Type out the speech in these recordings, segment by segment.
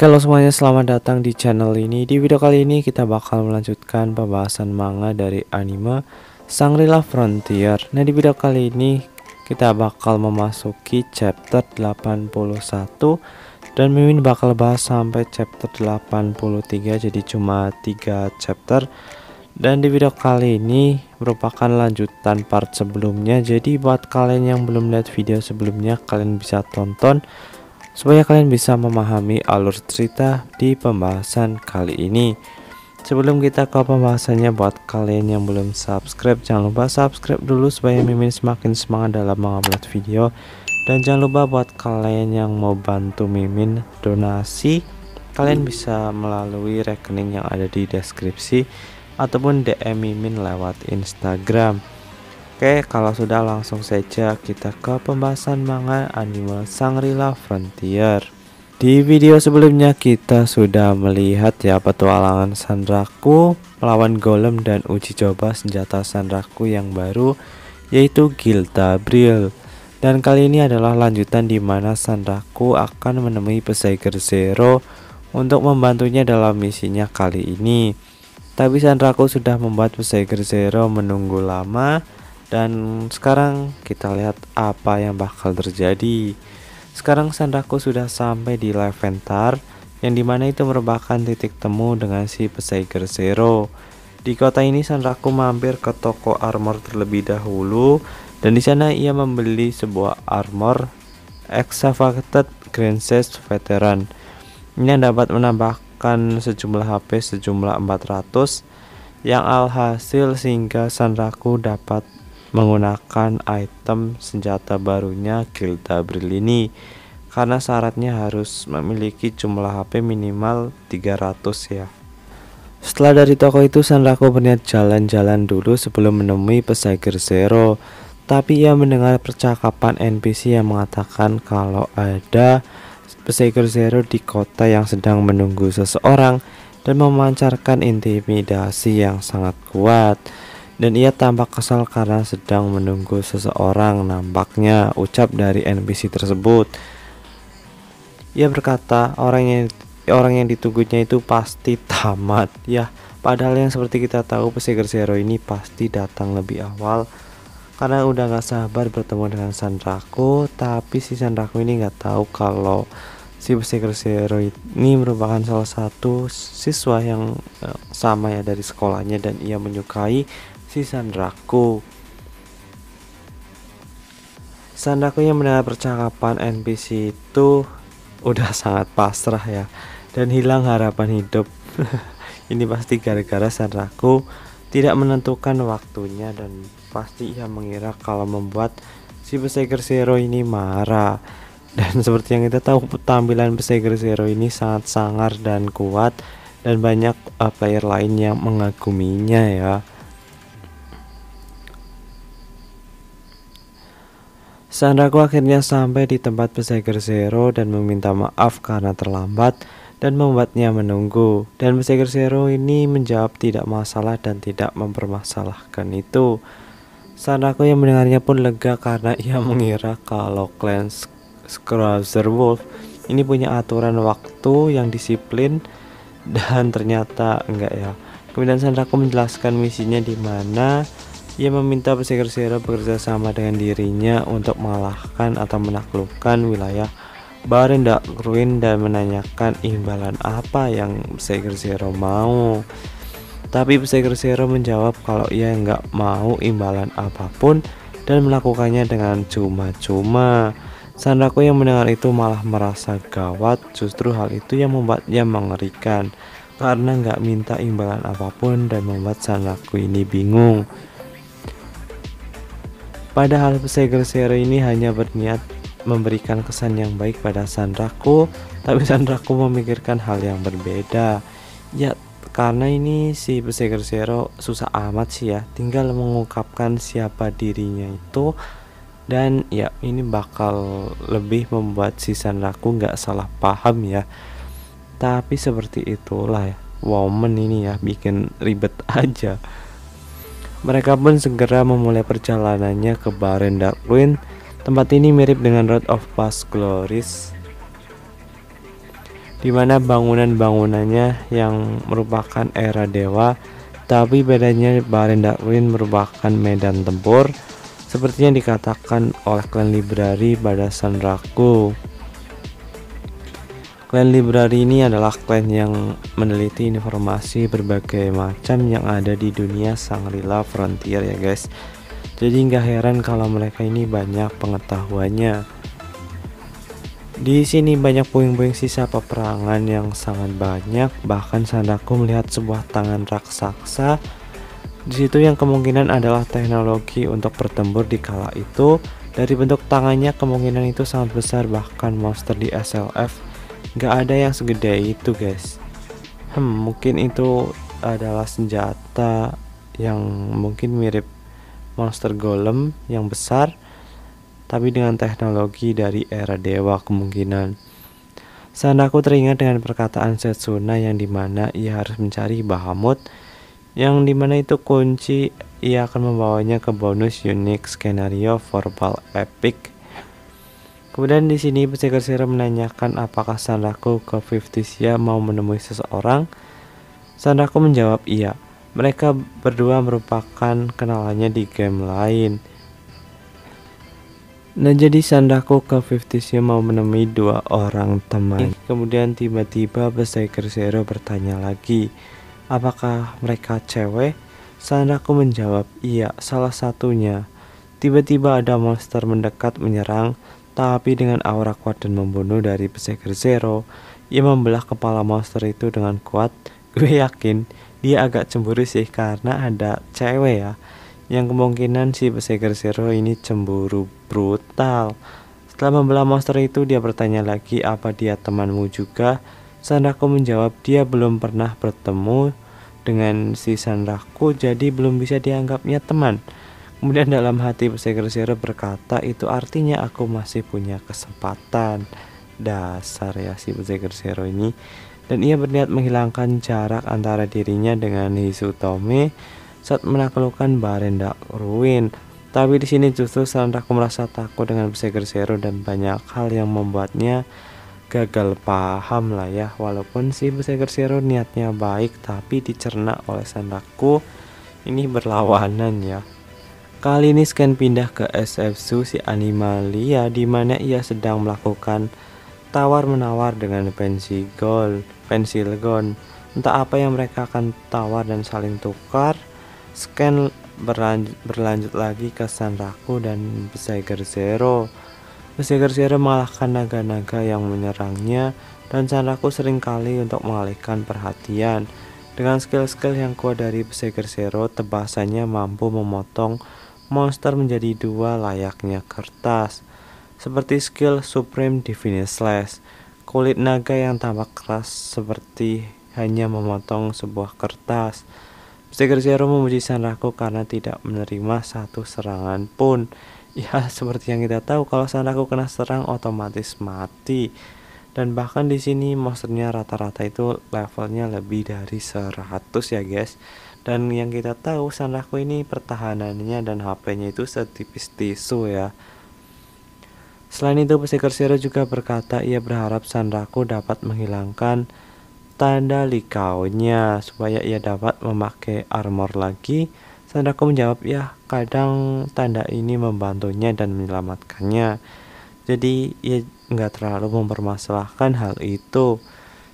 Halo semuanya, selamat datang di channel ini. Di video kali ini kita bakal melanjutkan pembahasan manga dari anime Shangri-La Frontier. Nah, di video kali ini kita bakal memasuki chapter 81 dan Mimin bakal bahas sampai chapter 83, jadi cuma 3 chapter. Dan di video kali ini merupakan lanjutan part sebelumnya. Jadi buat kalian yang belum lihat video sebelumnya, kalian bisa tonton supaya kalian bisa memahami alur cerita di pembahasan kali ini. Sebelum kita ke pembahasannya, buat kalian yang belum subscribe, jangan lupa subscribe dulu supaya Mimin semakin semangat dalam mengupload video. Dan jangan lupa buat kalian yang mau bantu Mimin donasi, kalian bisa melalui rekening yang ada di deskripsi ataupun DM Mimin lewat Instagram. Oke, kalau sudah langsung saja kita ke pembahasan manga anime Shangri-La Frontier. Di video sebelumnya kita sudah melihat ya petualangan Sanraku melawan Golem dan uji coba senjata Sanraku yang baru, yaitu Guiltabril. Dan kali ini adalah lanjutan di mana Sanraku akan menemui Psyker Zero untuk membantunya dalam misinya kali ini. Tapi Sanraku sudah membuat Psyker Zero menunggu lama. Dan sekarang kita lihat apa yang bakal terjadi. Sekarang Sanraku sudah sampai di Leventhar, yang dimana itu merupakan titik temu dengan si Psyker Zero. Di kota ini Sanraku mampir ke toko armor terlebih dahulu, dan di sana ia membeli sebuah armor Excavated Grandchest Veteran. Ini dapat menambahkan sejumlah HP sejumlah 400, yang alhasil sehingga Sanraku dapat menggunakan item senjata barunya Guiltabril ini, karena syaratnya harus memiliki jumlah HP minimal 300 ya. Setelah dari toko itu Sanraku berniat jalan-jalan dulu sebelum menemui Psyker Zero, tapi ia mendengar percakapan NPC yang mengatakan kalau ada Psyker Zero di kota yang sedang menunggu seseorang dan memancarkan intimidasi yang sangat kuat. Dan ia tampak kesal karena sedang menunggu seseorang, nampaknya ucap dari NPC tersebut. Ia berkata orang yang ditunggunya itu pasti tamat ya. Padahal yang seperti kita tahu Psyker Zero ini pasti datang lebih awal karena udah gak sabar bertemu dengan Sanraku. Tapi si Sanraku ini gak tahu kalau si Psyker Zero ini merupakan salah satu siswa yang sama ya dari sekolahnya, dan ia menyukai si Sanraku. Sanraku yang mendengar percakapan NPC itu udah sangat pasrah ya, dan hilang harapan hidup. Ini pasti gara-gara Sanraku tidak menentukan waktunya, dan pasti ia mengira kalau membuat si Psyker Zero ini marah. Dan seperti yang kita tahu, tampilan Psyker Zero ini sangat sangar dan kuat, dan banyak player lain yang mengaguminya ya. Sanraku akhirnya sampai di tempat Psyker Zero dan meminta maaf karena terlambat dan membuatnya menunggu. Dan Psyker Zero ini menjawab tidak masalah dan tidak mempermasalahkan itu. Sanraku yang mendengarnya pun lega karena ia mengira kalau klan Scrubser Wolf ini punya aturan waktu yang disiplin, dan ternyata enggak ya. Kemudian Sanraku menjelaskan misinya, di mana ia meminta Psyker Zero bekerja sama dengan dirinya untuk mengalahkan atau menaklukkan wilayah Baren Dark Ruin dan menanyakan imbalan apa yang Psyker Zero mau. Tapi Psyker Zero menjawab kalau ia nggak mau imbalan apapun dan melakukannya dengan cuma-cuma. Sanraku yang mendengar itu malah merasa gawat. Justru hal itu yang membuatnya mengerikan, karena nggak minta imbalan apapun dan membuat Sanraku ini bingung. Padahal Psyker Zero ini hanya berniat memberikan kesan yang baik pada Sanraku, tapi Sanraku memikirkan hal yang berbeda. Ya, karena ini si Psyker Zero susah amat sih ya, tinggal mengungkapkan siapa dirinya itu, dan ya ini bakal lebih membuat si Sanraku nggak salah paham ya. Tapi seperti itulah ya, woman ini ya bikin ribet aja. Mereka pun segera memulai perjalanannya ke Baren Dark Ruin. Tempat ini mirip dengan Road of Past Glories. dimana bangunan-bangunannya yang merupakan era dewa, tapi bedanya Baren Darwin merupakan medan tempur, seperti yang dikatakan oleh klan Library pada Sanraku. Klan Library ini adalah klan yang meneliti informasi berbagai macam yang ada di dunia Shangri-La Frontier ya guys. Jadi nggak heran kalau mereka ini banyak pengetahuannya. Di sini banyak puing-puing sisa peperangan yang sangat banyak. Bahkan Sandaku melihat sebuah tangan raksasa di situ yang kemungkinan adalah teknologi untuk bertempur di kala itu. Dari bentuk tangannya kemungkinan itu sangat besar, bahkan monster di SLF nggak ada yang segede itu guys. Mungkin itu adalah senjata yang mungkin mirip monster golem yang besar, tapi dengan teknologi dari era dewa kemungkinan. Sandaku teringat dengan perkataan Setsuna yang dimana ia harus mencari Bahamut, yang dimana itu kunci ia akan membawanya ke bonus unique skenario verbal epic. Kemudian di sini Berserker Zero menanyakan apakah Sandaku ke 50 mau menemui seseorang. Sandaku menjawab iya. Mereka berdua merupakan kenalannya di game lain. Nah jadi Sandaku ke 50 mau menemui dua orang teman. Kemudian tiba-tiba Berserker Zero bertanya lagi, apakah mereka cewek? Sandaku menjawab iya, salah satunya. Tiba-tiba ada monster mendekat menyerang, tapi dengan aura kuat dan membunuh dari Berserker Zero, ia membelah kepala monster itu dengan kuat. Gue yakin dia agak cemburu sih karena ada cewek ya. Yang kemungkinan si Berserker Zero ini cemburu brutal. Setelah membelah monster itu, dia bertanya lagi, apa dia temanmu juga? Sandaku menjawab dia belum pernah bertemu dengan si Sandaku, jadi belum bisa dianggapnya teman. Kemudian dalam hati Berserker Zero berkata, itu artinya aku masih punya kesempatan. Dasar ya si Berserker Zero ini. Dan ia berniat menghilangkan jarak antara dirinya dengan Hisutome saat menaklukkan Baren Darwin. Tapi di sini justru Sandaku merasa takut dengan Berserker Zero dan banyak hal yang membuatnya gagal paham lah ya. Walaupun si Berserker Zero niatnya baik, tapi dicerna oleh Sandaku ini berlawanan ya. Kali ini Scan pindah ke SFSU si Animalia, di mana ia sedang melakukan tawar-menawar dengan pensil gold. Entah apa yang mereka akan tawar dan saling tukar. Scan berlanjut lagi ke Sanraku dan Berserker Zero. Berserker Zero mengalahkan naga-naga yang menyerangnya, dan Sanraku seringkali untuk mengalihkan perhatian. Dengan skill-skill yang kuat dari Berserker Zero, tebasannya mampu memotong monster menjadi dua layaknya kertas. Seperti skill Supreme Divine Slash, kulit naga yang tampak keras seperti hanya memotong sebuah kertas. Berserker Zero memuji Sanraku karena tidak menerima satu serangan pun. Ya seperti yang kita tahu, kalau Sanraku kena serang otomatis mati. Dan bahkan di sini monsternya rata-rata itu levelnya lebih dari 100 ya guys. Dan yang kita tahu Sanraku ini pertahanannya dan HP-nya itu setipis tisu ya. Selain itu Berserker Zero juga berkata ia berharap Sanraku dapat menghilangkan tanda likaunya supaya ia dapat memakai armor lagi. Sanraku menjawab ya, kadang tanda ini membantunya dan menyelamatkannya. Jadi ia nggak terlalu mempermasalahkan hal itu.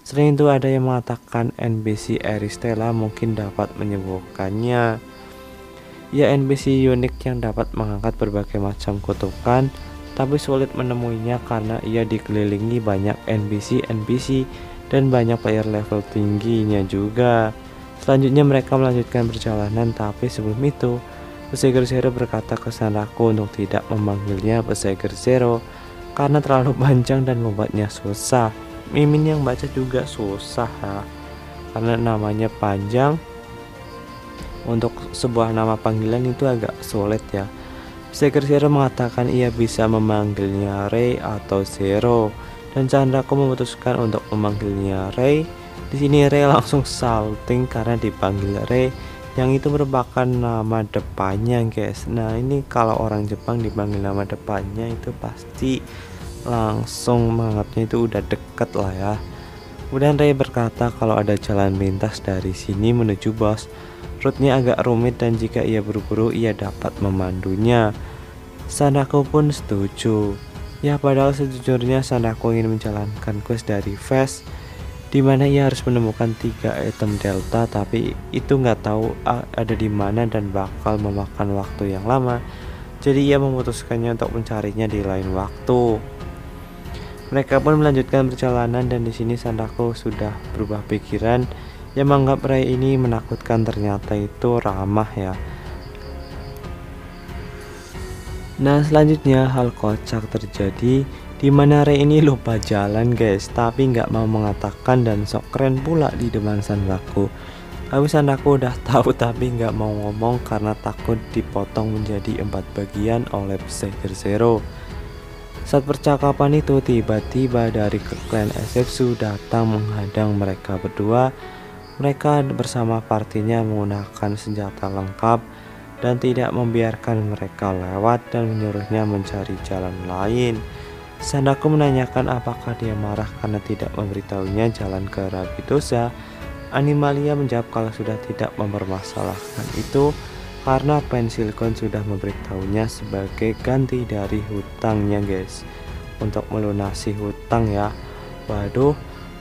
Selain itu ada yang mengatakan NPC Aristella mungkin dapat menyembuhkannya. Ya NPC unik yang dapat mengangkat berbagai macam kutukan, tapi sulit menemuinya karena ia dikelilingi banyak NPC dan banyak player level tingginya juga. Selanjutnya mereka melanjutkan perjalanan, tapi sebelum itu Berserker Zero berkata ke Sanraku untuk tidak memanggilnya Berserker Zero karena terlalu panjang dan membuatnya susah. Mimin yang baca juga susah ya, karena namanya panjang. Untuk sebuah nama panggilan itu agak sulit ya. Berserker Zero mengatakan ia bisa memanggilnya Ray atau Zero, dan Sandaku memutuskan untuk memanggilnya Ray. Di sini Ray langsung salting karena dipanggil Ray, yang itu merupakan nama depannya guys. Nah ini kalau orang Jepang dipanggil nama depannya itu pasti langsung menganggapnya itu udah deket lah ya. Kemudian Ray berkata kalau ada jalan lintas dari sini menuju bos. Rute-nya agak rumit dan jika ia buru-buru ia dapat memandunya. Sadako pun setuju. Ya padahal sejujurnya Sadako ingin menjalankan quest dari Fast, di mana ia harus menemukan 3 item delta, tapi itu nggak tahu ada di mana dan bakal memakan waktu yang lama. Jadi ia memutuskannya untuk mencarinya di lain waktu. Mereka pun melanjutkan perjalanan dan di sini Sadako sudah berubah pikiran. Yang menganggap Ray ini menakutkan ternyata itu ramah ya. Nah selanjutnya hal kocak terjadi di mana Ray ini lupa jalan guys, tapi nggak mau mengatakan dan sok keren pula di depan Sadako. Tapi Sadako udah tahu tapi nggak mau ngomong karena takut dipotong menjadi 4 bagian oleh Psyker Zero. Saat percakapan itu tiba-tiba dari klan SFSU datang menghadang mereka berdua. Mereka bersama partinya menggunakan senjata lengkap dan tidak membiarkan mereka lewat dan menyuruhnya mencari jalan lain. Sadako menanyakan apakah dia marah karena tidak memberitahunya jalan ke Rabbitosa. Animalia menjawab kalau sudah tidak mempermasalahkan itu karena Pensilkon sudah memberitahunya sebagai ganti dari hutangnya guys, untuk melunasi hutang ya. Waduh,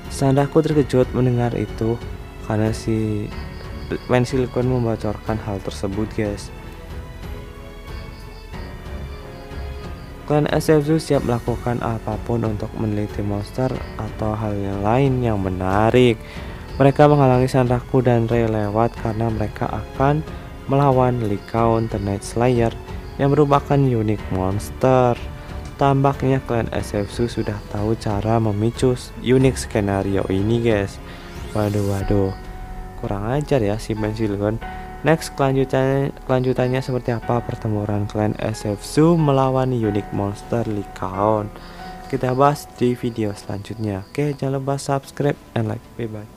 Sadako terkejut mendengar itu karena si Pensilkon membocorkan hal tersebut guys. Klan SFSU siap melakukan apapun untuk meneliti monster atau hal yang lain yang menarik. Mereka menghalangi Sadako dan Ray lewat karena mereka akan melawan Lycaon the Night Slayer yang merupakan unik monster. Tampaknya klan SFSU sudah tahu cara memicu unik skenario ini guys. Waduh, kurang ajar ya si Pensilkon. Next kelanjutannya seperti apa pertempuran klan SFSU melawan unik monster Lycaon, kita bahas di video selanjutnya. Oke, jangan lupa subscribe and like. Bye bye.